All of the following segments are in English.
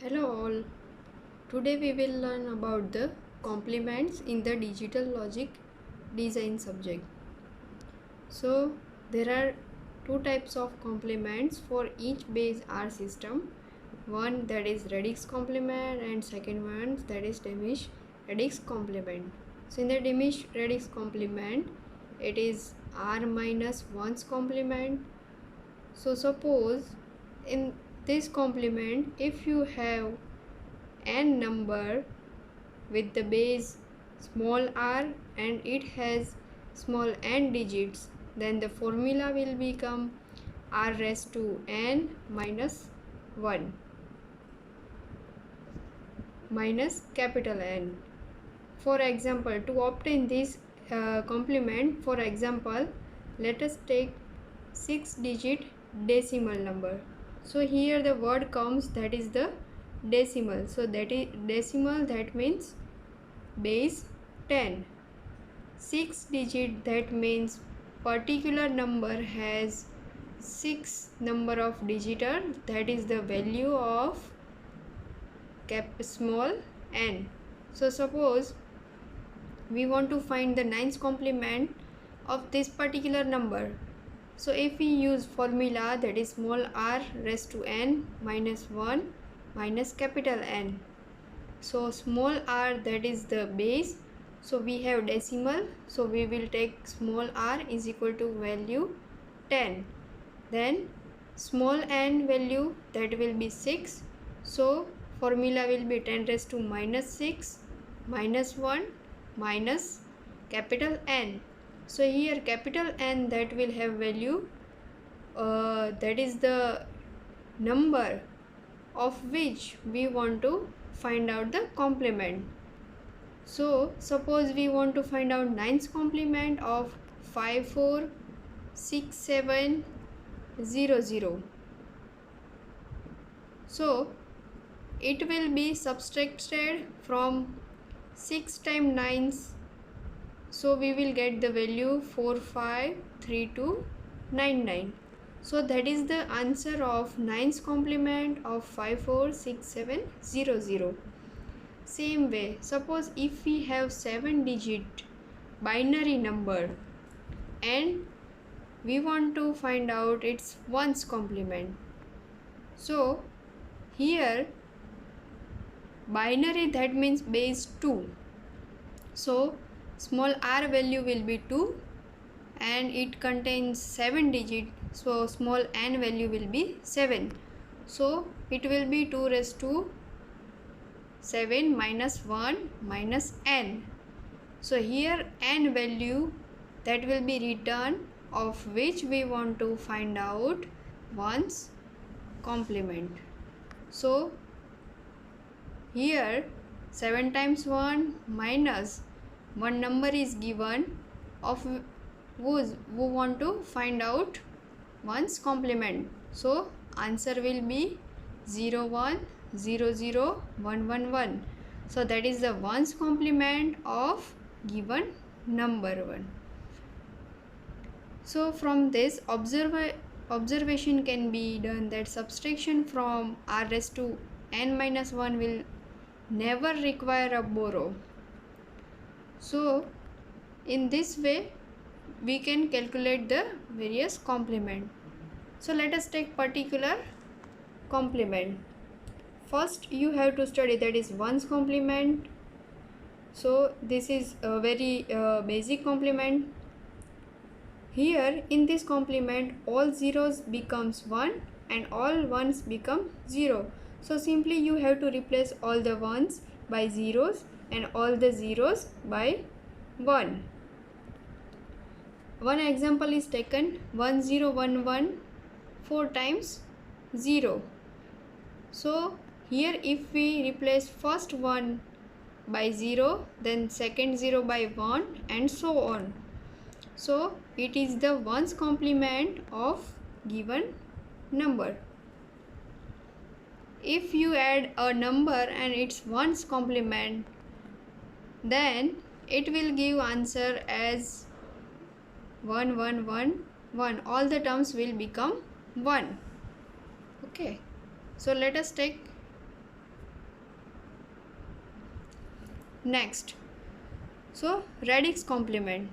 Hello all. Today we will learn about the complements in the digital logic design subject. So there are two types of complements for each base R system. One that is radix complement and second one that is Dimish-Radix complement. So in the Dimish-Radix complement it is R minus 1's complement. So suppose in this complement if you have n number with the base small r and it has small n digits, then the formula will become r raised to n minus 1 minus capital N. For example, to obtain this complement, for example, let us take 6-digit decimal number. So here the word comes, that is the decimal. So that is decimal, that means base 10. 6-digit, that means particular number has 6 number of digiter, that is the value of small n. So suppose we want to find the 9th complement of this particular number. So if we use formula, that is small r raised to n minus 1 minus capital N. So small r, that is the base, so we have decimal, so we will take small r is equal to value 10. Then small n value, that will be 6, so formula will be 10 raised to minus 6 minus 1 minus capital N. So here capital N, that will have value that is the number of which we want to find out the complement. So suppose we want to find out 9th complement of 546700. So it will be subtracted from 6 times 9s, so we will get the value 453299. So that is the answer of 9th complement of 546700. Same way, suppose if we have 7-digit binary number and we want to find out its 1's complement. So here binary, that means base 2. So small r value will be 2 and it contains 7 digit, so small n value will be 7. So it will be 2 raised to 7 minus 1 minus n. So here n value, that will be returned, of which we want to find out 1's complement. So here 7 times 1 minus 1 number is given, of who want to find out 1's complement. So answer will be 0 1 0 0 1 1 1. So that is the 1's complement of given number 1. So from this observation can be done that subtraction from r raised to n minus 1 will never require a borrow. So in this way we can calculate the various complement. So let us take particular complement. First you have to study, that is 1's complement. So this is a very basic complement. Here in this complement all zeros becomes 1 and all ones become 0. So simply you have to replace all the ones by zeros and all the zeros by 1. One example is taken, 1011 4 times 0. So here if we replace first 1 by 0, then second 0 by 1 and so on. So it is the 1's complement of given number. If you add a number and its 1's complement, then it will give answer as 1 1 1 1. All the terms will become 1. Okay, so let us take Next, so radix complement.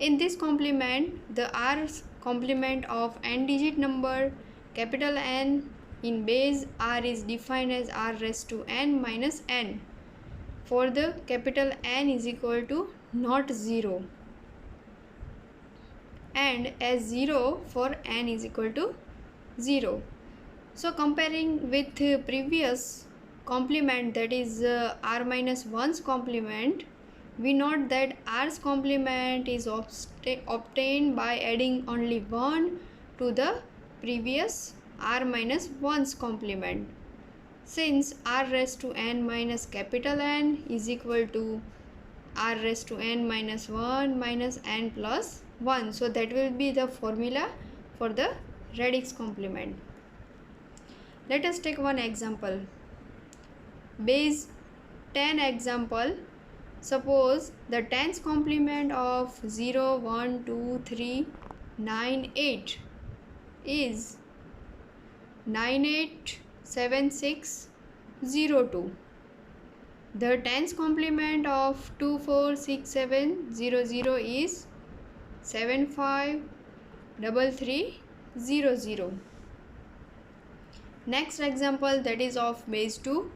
In this complement, the r's complement of n digit number capital N in base r is defined as r raised to n minus n for the capital N is equal to not 0 and as 0 for n is equal to 0. So comparing with previous complement, that is r minus 1's complement, we note that r's complement is obtained by adding only 1 to the previous r minus 1's complement. Since r raised to n minus capital N is equal to r raised to n minus 1 minus n plus 1, so that will be the formula for the radix complement. Let us take one example. Base 10 example. Suppose the tens complement of 0, 1, 2, 3, 9, 8 is 987602. The tens complement of 2, 4, 6, 7, 0, 0 is 753300. Next example, that is of base 2.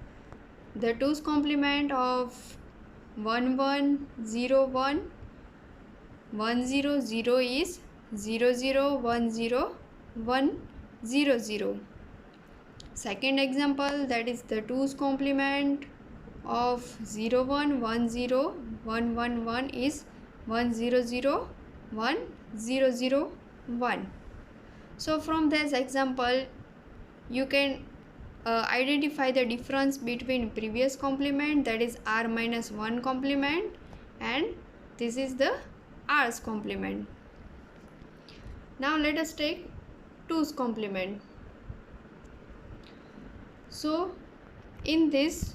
The 2's complement of 1101 100 is 0010100. Second example, that is the 2's complement of 0110111 is 100101. So from this example, you can identify the difference between previous complement, that is r minus 1 complement, and this is the r's complement. Now let us take 2's complement. So in this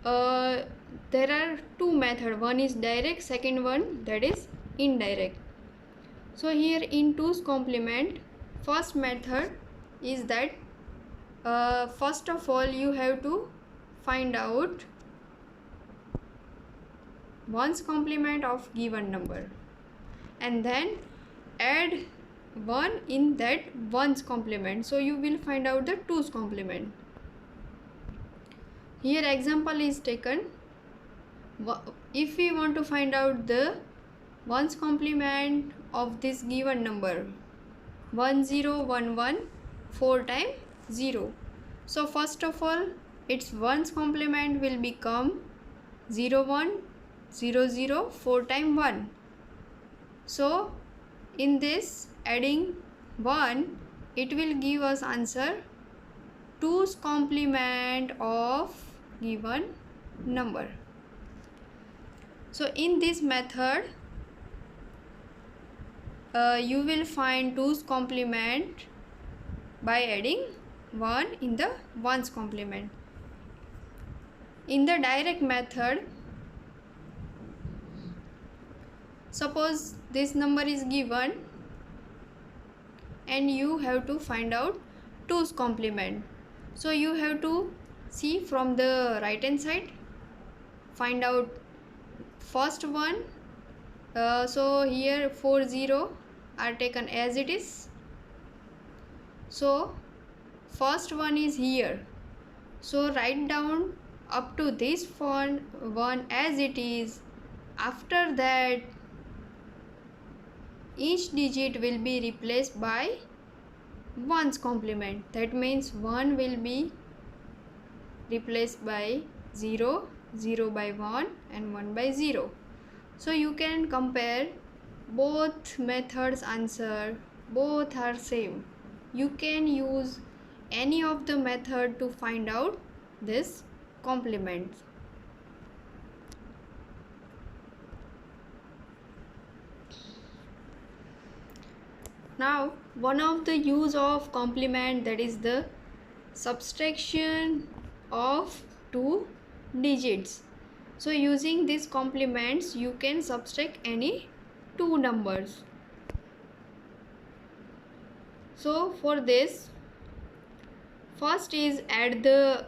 there are two methods. One is direct, second one that is indirect. So here in 2's complement, first method is that first of all you have to find out 1's complement of given number and then add 1 in that 1's complement, so you will find out the 2's complement. Here example is taken. If we want to find out the 1's complement of this given number 1011 4 times 0, so first of all its 1's complement will become 0100 4 times 1. So in this adding 1, it will give us answer 2's complement of given number. So in this method you will find 2's complement by adding 1 in the 1's complement. In the direct method, suppose this number is given and you have to find out 2's complement. So you have to see from the right hand side, find out first one. So here 40 are taken as it is. So first one is here, so write down up to this one as it is. After that each digit will be replaced by 1's complement. That means 1 will be replaced by 0, 0 by 1 and 1 by 0. So you can compare both methods answer, both are same. You can use any of the method to find out this complement. Now one of the use of complement, that is the subtraction of two digits. So using these complements you can subtract any two numbers. So for this, first is add the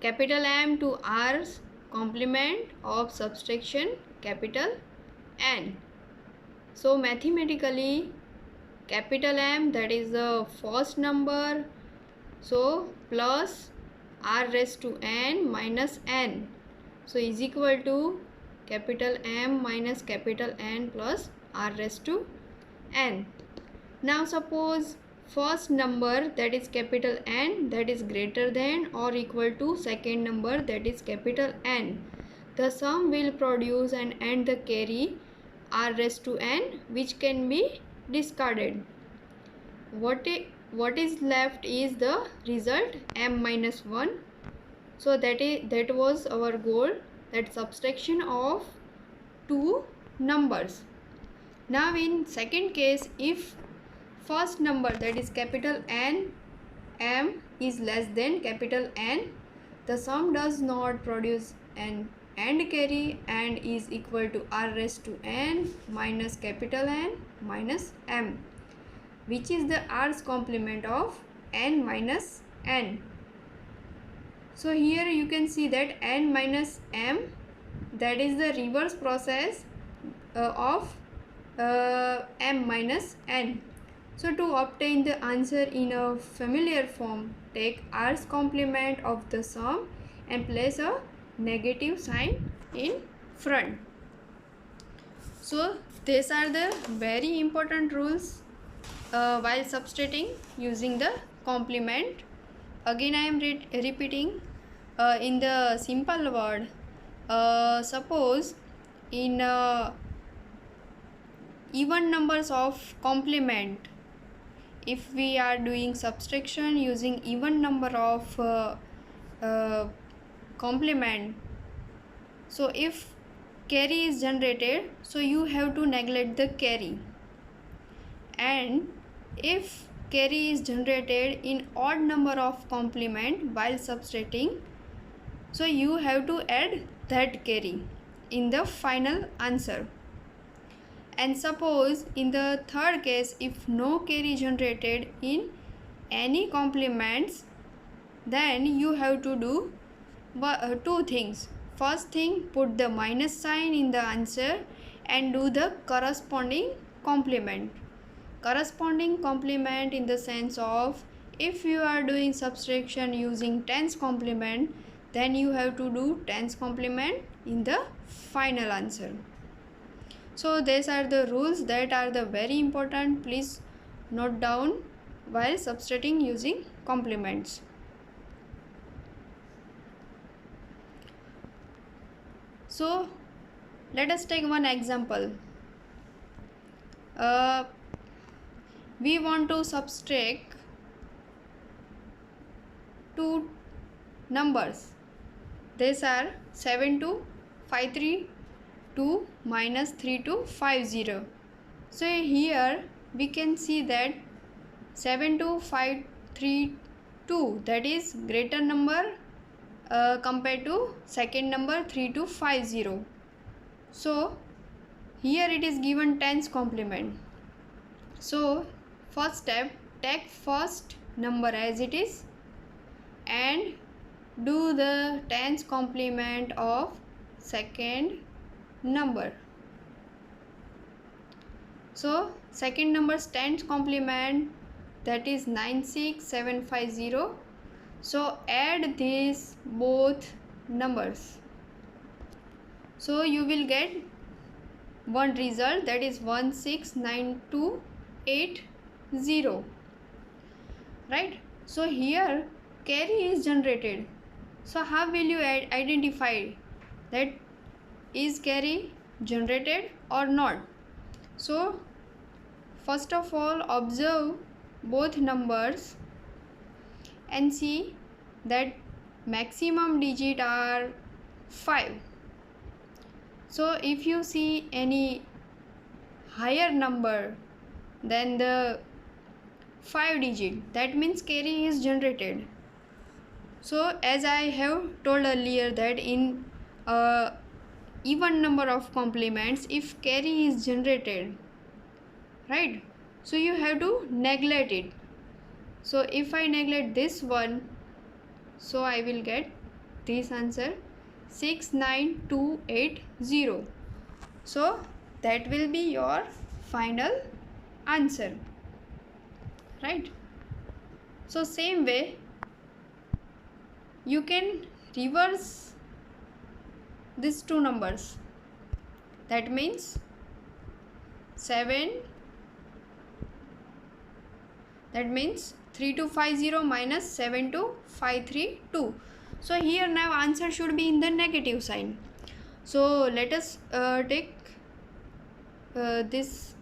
capital M to R's complement of subtraction capital N. So mathematically capital M, that is the first number, so plus r raised to n minus n, so is equal to capital M minus capital N plus r raised to n. Now suppose first number, that is capital N, that is greater than or equal to second number, that is capital N. The sum will produce and end the carry r raised to n, which can be discarded. What is left is the result m minus 1. So that was our goal, that subtraction of two numbers. Now in second case, if first number, that is capital N M, is less than capital N, the sum does not produce an AND carry and is equal to r raised to n minus capital N minus M, which is the r's complement of n minus n. So here you can see that n minus m, that is the reverse process of m minus n. So to obtain the answer in a familiar form, take r's complement of the sum and place a negative sign in front. So these are the very important rules while subtracting using the complement. Again I am repeating in the simple word. Suppose in even numbers of complement, if we are doing subtraction using even number of complement, so if carry is generated, so you have to neglect the carry, and if carry is generated in odd number of complement while subtracting, so you have to add that carry in the final answer. And suppose in the third case, if no carry generated in any complements, then you have to do two things. First thing, put the minus sign in the answer and do the corresponding complement. Corresponding complement in the sense of, if you are doing subtraction using tens complement, then you have to do tens complement in the final answer. So these are the rules that are the very important. Please note down while subtracting using complements. So let us take one example. We want to subtract two numbers. These are 7252 minus 3250. So here we can see that 72532, that is greater number compared to second number 3250. So here it is given tens complement. So first step, take first number as it is and do the tens complement of second number. So second number's tens complement, that is 96750. So add these both numbers, so you will get one result, that is 16980, right? So here carry is generated. So how will you identify that is carry generated or not? So first of all, observe both numbers and see that maximum digit are 5. So if you see any higher number than the 5 digit, that means carry is generated. So as I have told earlier that in even number of complements, if carry is generated, right, so you have to neglect it. So if I neglect this one, so I will get this answer 69280. So that will be your final answer, right? So same way you can reverse these two numbers. That means 3250 minus 72532. So here now answer should be in the negative sign. So let us take this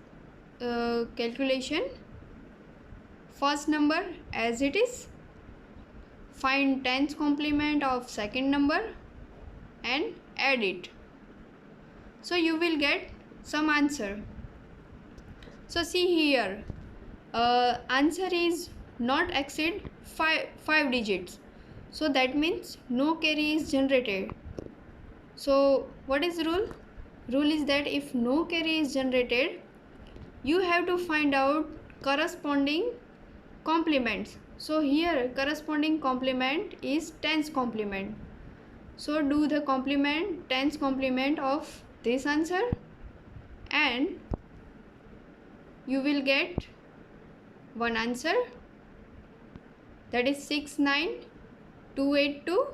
calculation. First number as it is, find tens complement of second number and add it. So you will get some answer. So see here, answer is not exceed 5 digits. So that means no carry is generated. So what is the rule? Rule is that if no carry is generated, you have to find out corresponding complements. So here corresponding complement is tens complement. So do the complement, tens complement of this answer, and you will get one answer, that is 69282.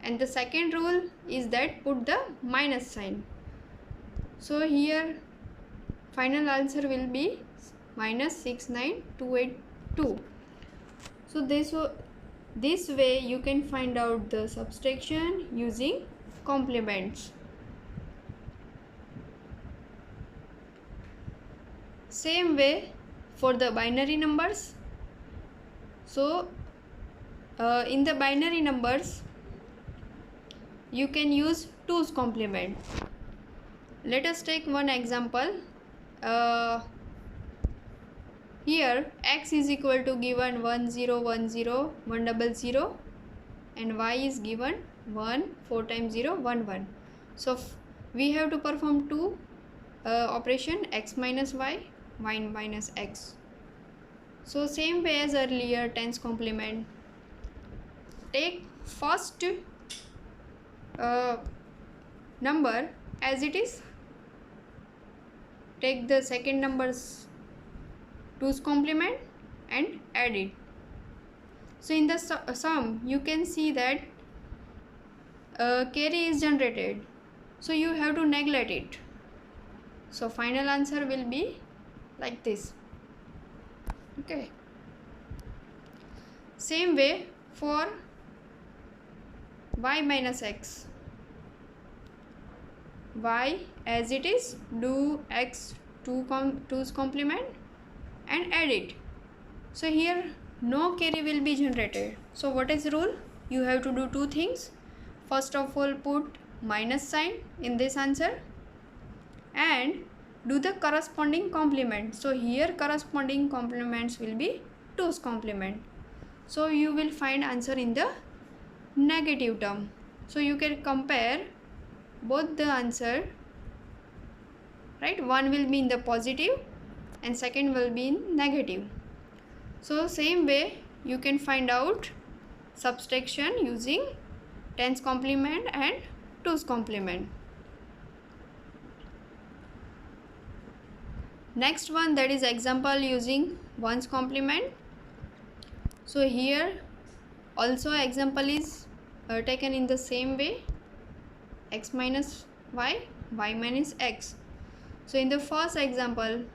And the second rule is that put the minus sign. So here final answer will be minus 69282. So this way you can find out the subtraction using complements. Same way for the binary numbers. So in the binary numbers you can use 2's complement. Let us take one example. Here x is equal to given 1010 100 and y is given 1 4 times 0 11. So we have to perform two operation, x minus y, y minus x. So same way as earlier, tens complement. Take first number as it is, take the second number's 2's complement and add it. So in the sum you can see that carry is generated, so you have to neglect it. So final answer will be like this. Okay. Same way for y minus x. Y as it is, do x 2's complement and add it. So here no carry will be generated. So what is the rule? You have to do two things. First of all, put minus sign in this answer and do the corresponding complement. So here corresponding complements will be 2's complement. So you will find answer in the negative term. So you can compare both the answer, right? One will be in the positive and second will be in negative. So same way you can find out subtraction using tens complement and 2's complement. Next one, that is example using 1's complement. So here also example is taken in the same way, x minus y, y minus x. So in the first example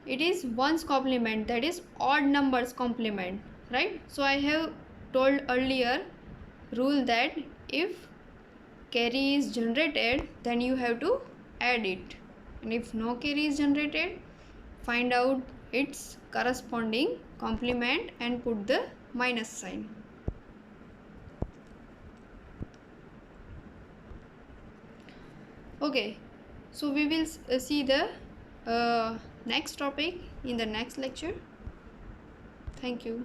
it is 1's complement, that is odd numbers complement, right? So I have told earlier rule that if carry is generated then you have to add it, and if no carry is generated, find out its corresponding complement and put the minus sign. Okay, so we will see the next topic in the next lecture. Thank you.